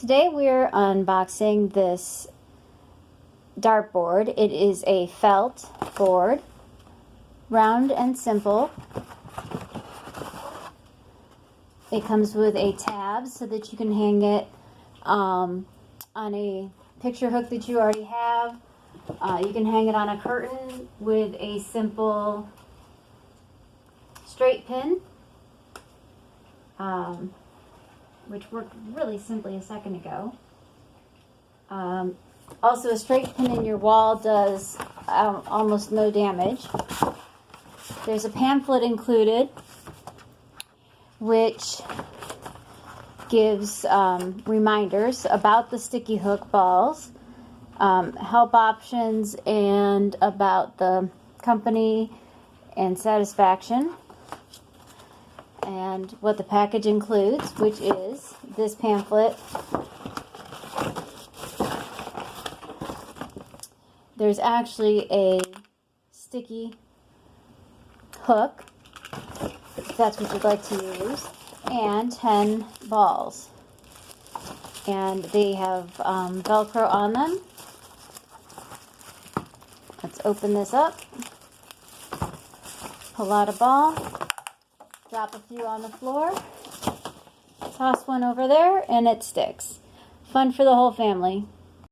Today we're unboxing this dartboard. It is a felt board, round and simple. It comes with a tab so that you can hang it on a picture hook that you already have. You can hang it on a curtain with a simple straight pin, which worked really simply a second ago. Also, a straight pin in your wall does almost no damage. There's a pamphlet included, which gives reminders about the sticky hook balls, help options, and about the company and satisfaction, and what the package includes, which is this pamphlet. There's actually a sticky hook, if that's what you'd like to use, and 10 balls. And they have Velcro on them. Let's open this up. Pull out a ball. Drop a few on the floor. Toss one over there, and it sticks. Fun for the whole family.